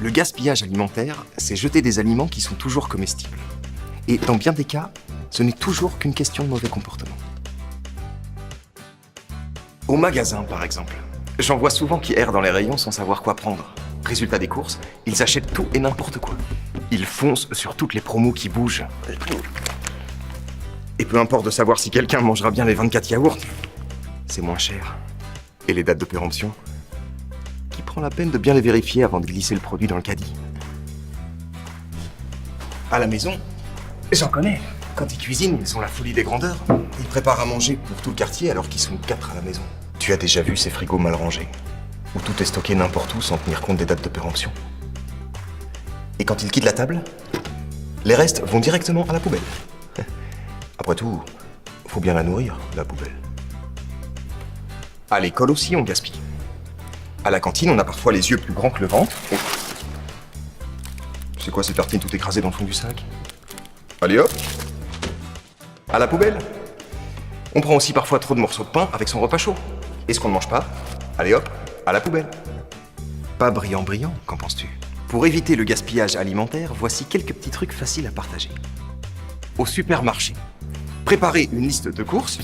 Le gaspillage alimentaire, c'est jeter des aliments qui sont toujours comestibles. Et dans bien des cas, ce n'est toujours qu'une question de mauvais comportement. Au magasin, par exemple, j'en vois souvent qui errent dans les rayons sans savoir quoi prendre. Résultat des courses, ils achètent tout et n'importe quoi. Ils foncent sur toutes les promos qui bougent. Et peu importe de savoir si quelqu'un mangera bien les 24 yaourts, c'est moins cher. Et les dates de péremption, qui prend la peine de bien les vérifier avant de glisser le produit dans le caddie. À la maison, j'en connais. Quand ils cuisinent, ils ont la folie des grandeurs. Ils préparent à manger pour tout le quartier alors qu'ils sont 4 à la maison. Tu as déjà vu ces frigos mal rangés, où tout est stocké n'importe où sans tenir compte des dates de péremption. Et quand ils quittent la table, les restes vont directement à la poubelle. Après tout, faut bien la nourrir, la poubelle. À l'école aussi, on gaspille. À la cantine, on a parfois les yeux plus grands que le ventre. C'est quoi ces tartines tout écrasées dans le fond du sac? Allez hop! À la poubelle. On prend aussi parfois trop de morceaux de pain avec son repas chaud. Et ce qu'on ne mange pas, allez hop, à la poubelle. Pas brillant, qu'en penses-tu? Pour éviter le gaspillage alimentaire, voici quelques petits trucs faciles à partager. Au supermarché, préparez une liste de courses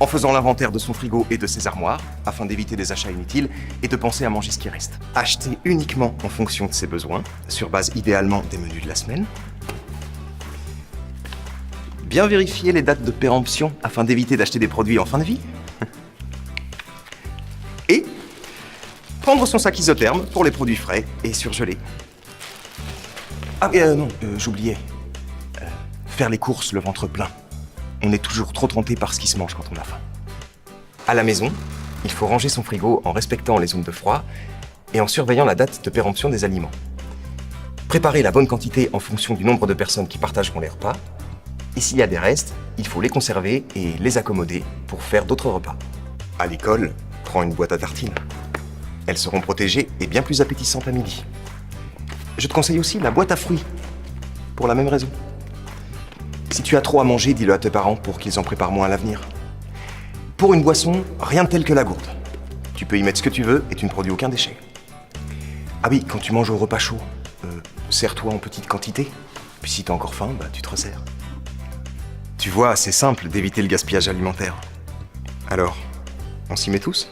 en faisant l'inventaire de son frigo et de ses armoires afin d'éviter des achats inutiles et de penser à manger ce qui reste. Achetez uniquement en fonction de ses besoins, sur base idéalement des menus de la semaine. Bien vérifier les dates de péremption afin d'éviter d'acheter des produits en fin de vie. Et prendre son sac isotherme pour les produits frais et surgelés. Ah, j'oubliais. Faire les courses le ventre plein. On est toujours trop tenté par ce qui se mange quand on a faim. À la maison, il faut ranger son frigo en respectant les zones de froid et en surveillant la date de péremption des aliments. Préparer la bonne quantité en fonction du nombre de personnes qui partageront les repas. Et s'il y a des restes, il faut les conserver et les accommoder pour faire d'autres repas. À l'école, prends une boîte à tartines. Elles seront protégées et bien plus appétissantes à midi. Je te conseille aussi la boîte à fruits, pour la même raison. Si tu as trop à manger, dis-le à tes parents pour qu'ils en préparent moins à l'avenir. Pour une boisson, rien de tel que la gourde. Tu peux y mettre ce que tu veux et tu ne produis aucun déchet. Ah oui, quand tu manges au repas chaud, sers-toi en petite quantité. Puis si t'as encore faim, tu te resserres. Tu vois, c'est simple d'éviter le gaspillage alimentaire. Alors, on s'y met tous ?